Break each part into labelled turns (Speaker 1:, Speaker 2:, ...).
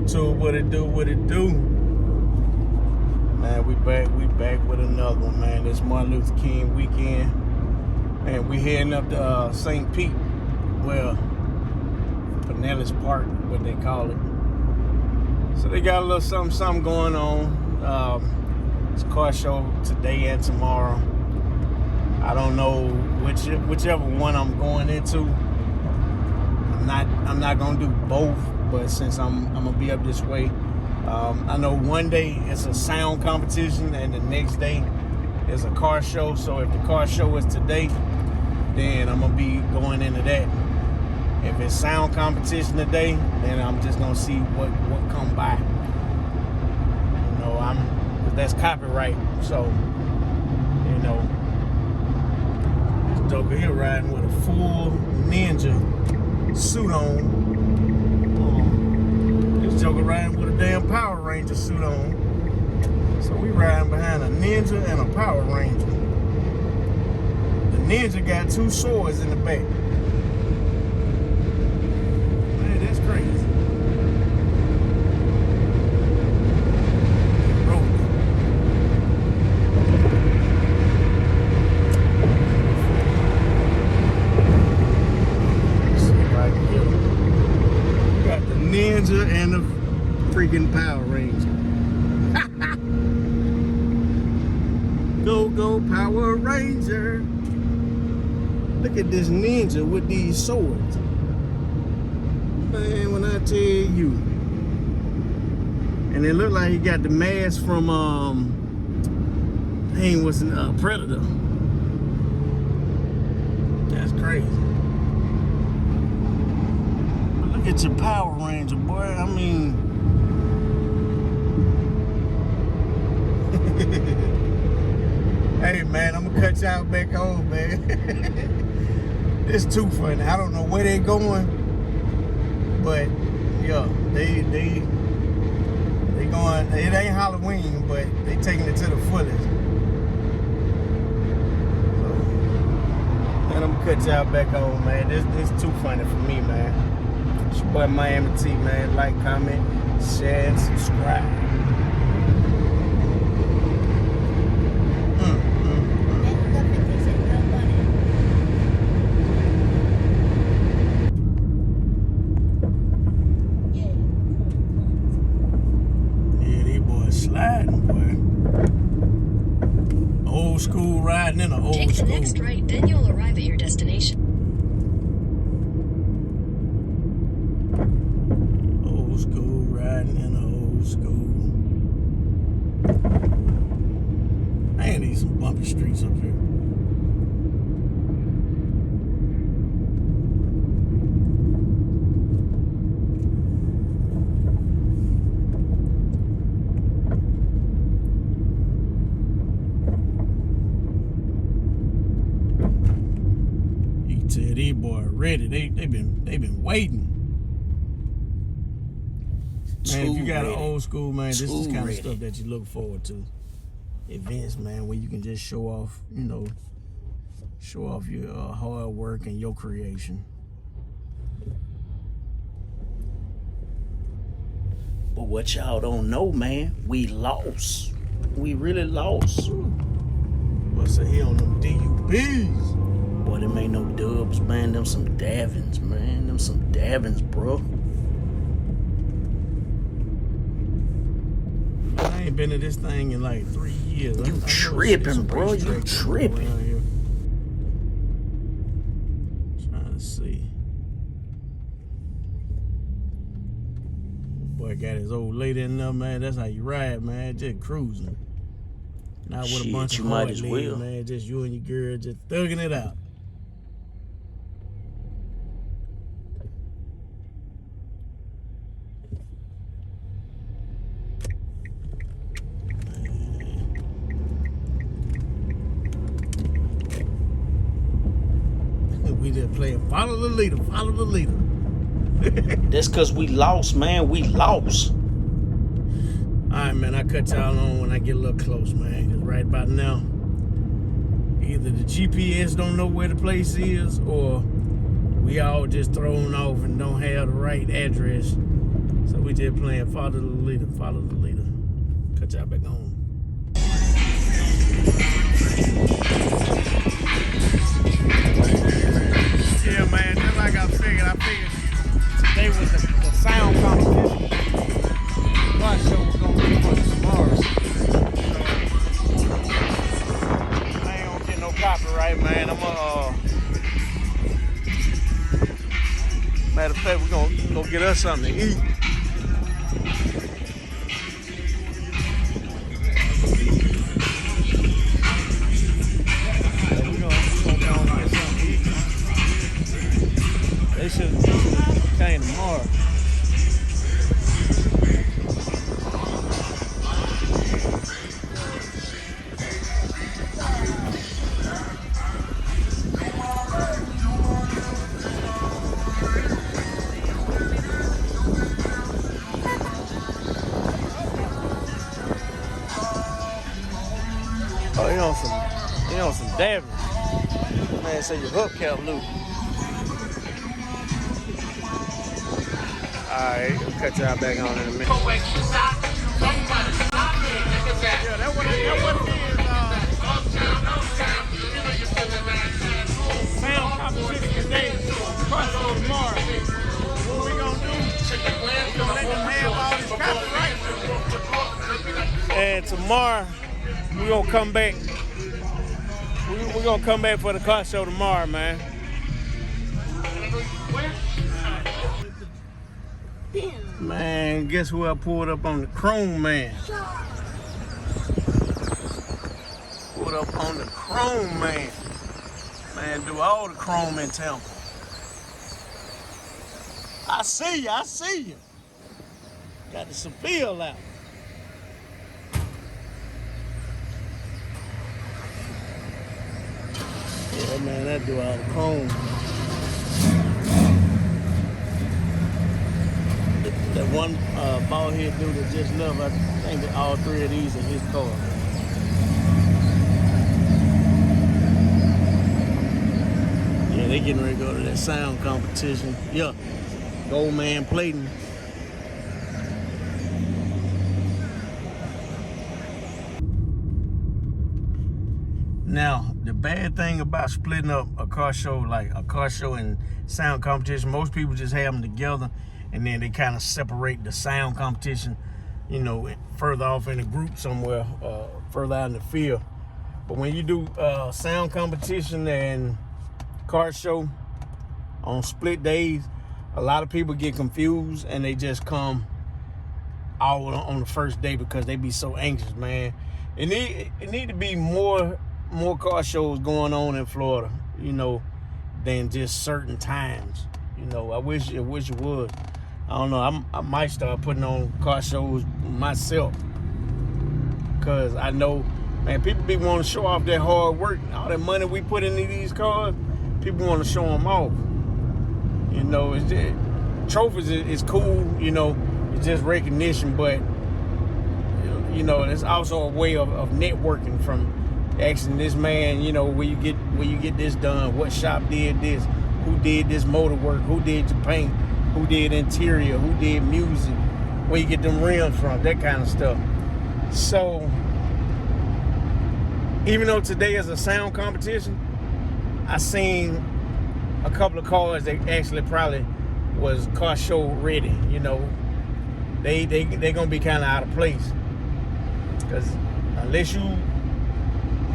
Speaker 1: YouTube, what it do, man. We back with another one, man. It's Martin Luther King weekend, and we heading up to St. Pete, well, Pinellas Park, what they call it. So they got a little something going on. It's a car show today and tomorrow. I don't know whichever one I'm going into. I'm not gonna do both, but since I'm gonna be up this way, I know one day it's a sound competition and the next day is a car show. So if the car show is today, then I'm gonna be going into that. If it's sound competition today, then I'm just gonna see what come by. You know, that's copyright, so you know, this joker here riding with a full ninja suit on. This joker riding with a damn Power Ranger suit on. So we riding behind a ninja and a Power Ranger. The ninja got two swords in the back. Man, that's crazy. Ninja and the freaking Power Ranger. Go Power Ranger. Look at this ninja with these swords. Man, when I tell you. And it looked like he got the mask from Predator. That's crazy. It's a Power Ranger, boy. I mean, hey man, I'm gonna cut y'all back home, man. It's too funny. I don't know where they're going, but yeah, they going. It ain't Halloween, but they taking it to the fullest. So, man, I'm gonna cut y'all back home, man. This too funny for me, man. It's your boy Miami T, man. Like, comment, share, and subscribe. Yeah, these boys sliding, boy. Old school riding in an old school.
Speaker 2: Take the next right, then you'll arrive at your destination.
Speaker 1: School riding in the old school. I ain't need some bumpy streets up here. You can tell these boys ready. They been waiting. Man, if you got an old school, man, this is kind of stuff that you look forward to. Events, man, where you can just show off, you know, show off your hard work and your creation.
Speaker 3: But what y'all don't know, man, we lost. We really lost.
Speaker 1: What's the hell on them DUBs?
Speaker 3: Boy, them ain't no dubs, man. Them some Davins, man. Them some Davins, bro.
Speaker 1: I ain't been to this thing in like 3 years.
Speaker 3: You tripping, bro. You tripping.
Speaker 1: Trying to see. Boy got his old lady in there, man. That's how you ride, man. Just cruising. Not with a bunch of hard ladies, man. Just you and your girl just thugging it out. We just playing follow the leader, follow the leader.
Speaker 3: That's because we lost, man. We lost.
Speaker 1: Alright, man, I cut y'all on when I get a little close, man. Because right about now, either the GPS don't know where the place is, or we all just thrown off and don't have the right address So we just playing follow the leader, follow the leader. Cut y'all back on. Yeah, man, just like I figured today was the sound competition. My show was gonna be for tomorrow. So I ain't gonna get no copyright, man. I'm gonna matter of fact, we're gonna go get us something to eat. They should came tomorrow. Oh, you know some damage. Man, say your hook kept loose. Alright, we'll cut y'all back on in a minute. Yeah, that what it is. Sound competition today. Car show tomorrow. What we gonna do? We gonna let them have all these copyrights. And tomorrow, we gonna come back. We're gonna come back for the car show tomorrow, man. Man, guess who I pulled up on? The Chrome Man. Pulled up on the Chrome Man. Man, do all the chrome in Tampa. I see you. Got the Seville out. Yeah, man, that do all the chrome. That one bald head dude that just left, I think that all three of these are his cars. Yeah, they getting ready to go to that sound competition. Yeah, Gold Man plating. Now, the bad thing about splitting up a car show, like a car show and sound competition, most people just have them together and then they kind of separate the sound competition, you know, further off in a group somewhere, further out in the field. But when you do sound competition and car show on split days, a lot of people get confused and they just come all on the first day because they be so anxious, man. It need to be more car shows going on in Florida, you know, than just certain times. You know, I wish it was. I don't know. I might start putting on car shows myself because I know, man, people be wanting to show off their hard work, all that money we put into these cars. People want to show them off. You know, it's just, trophies is cool. You know, it's just recognition, but you know, it's also a way of networking from asking this man, you know, where you get this done, what shop did this, who did this motor work, who did your paint, who did interior, who did music, where you get them rims from, that kind of stuff. So even though today is a sound competition, I seen a couple of cars that actually probably was car show ready. You know, they gonna be kind of out of place because unless you,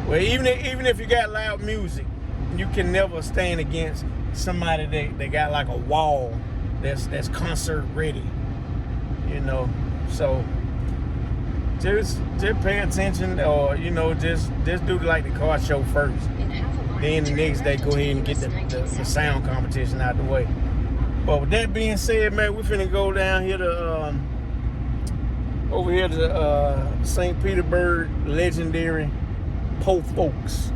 Speaker 1: well, even if you got loud music, you can never stand against somebody that got like a wall that's concert ready, you know. So just pay attention, or you know, just do like the car show first. Then the next day go ahead and get the sound competition out the way. But with that being said, man, we finna go down here to over here to St. Petersburg legendary Po Folks.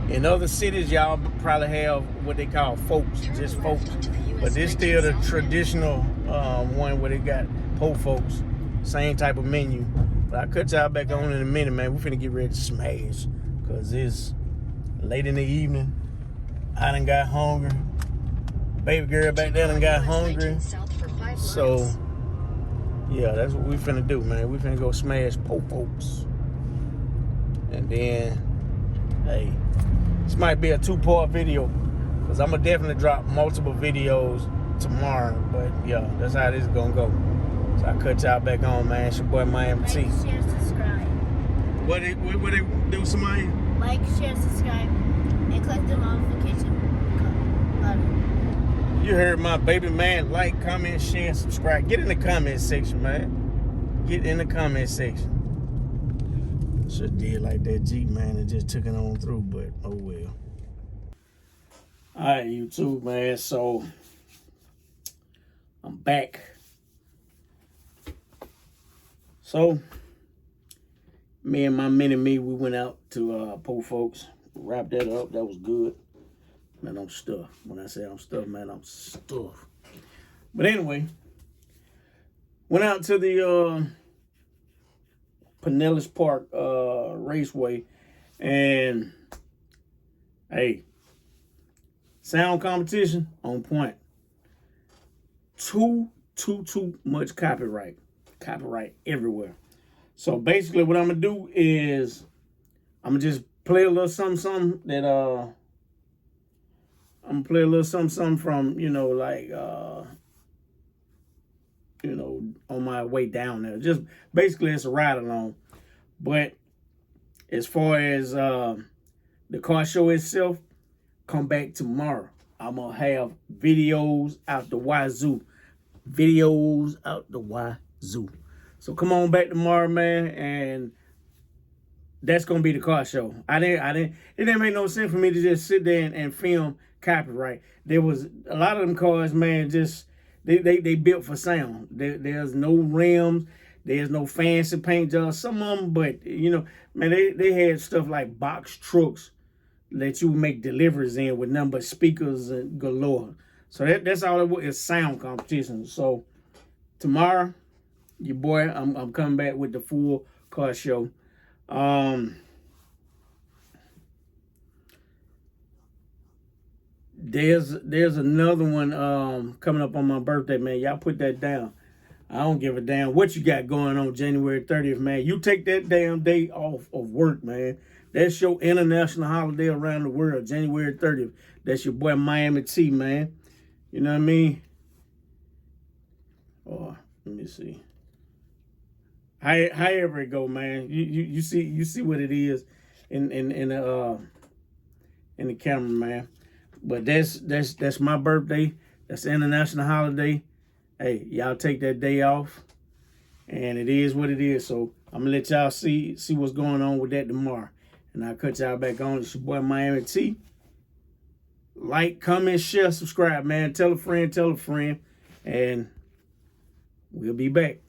Speaker 1: In other cities, y'all probably have what they call folks, just folks. But this still the traditional one where they got Po Folks, same type of menu. But I'll cut y'all back on in a minute, man. We finna get ready to smash, cause it's late in the evening. I done got hungry. Baby girl back there and got
Speaker 2: US 19
Speaker 1: hungry.
Speaker 2: South for 5
Speaker 1: So,
Speaker 2: miles.
Speaker 1: yeah, that's what we finna do, man. We finna go smash po-pos. And then, hey, this might be a 2-part video, because I'm going to definitely drop multiple videos tomorrow. But, yeah, that's how this is going to go. So I cut y'all back on, man. It's your boy, Miami T.
Speaker 4: Like, share, subscribe.
Speaker 1: What they do, somebody?
Speaker 4: Like, share, subscribe, and click the notification button.
Speaker 1: You heard my baby man. Like, comment, share, subscribe. Get in the comment section, man. Get in the comment section. Should did like that Jeep, man, and just took it on through, but oh well. Alright, YouTube, man, so I'm back. So me and my mini-me, we went out to Po Folks, wrapped that up. That was good. Man, I'm stuffed. When I say I'm stuffed, man, I'm stuffed. But anyway, went out to the Pinellas Park Raceway, and hey, sound competition on point. Too much copyright everywhere. So basically, what I'm gonna do is I'm gonna just play a little something that I'm gonna play a little something from, like on my way down there. Just basically it's a ride along. But as far as the car show itself, come back tomorrow. I'm gonna have videos out the wazoo. Videos out the wazoo. So come on back tomorrow, man, and that's gonna be the car show. It didn't make no sense for me to just sit there and film copyright. There was a lot of them cars, man, just they built for sound. There's no rims, there's no fancy paint jobs. Some of them, but man, they had stuff like box trucks that you make deliveries in with nothing but speakers and galore. So that's all it was, is sound competition. So tomorrow, your boy, I'm coming back with the full car show. There's another one coming up on my birthday, man. Y'all put that down. I don't give a damn what you got going on January 30th, man. You take that damn day off of work, man. That's your international holiday around the world, January 30th. That's your boy Miami T, man. You know what I mean? Or let me see. However it go, man. You see what it is in the camera, man. But that's my birthday. That's the international holiday. Hey, y'all take that day off, and it is what it is. So I'm gonna let y'all see what's going on with that tomorrow, and I'll cut y'all back on. It's your boy Miami T. Like, comment, share, subscribe, man. Tell a friend, and we'll be back.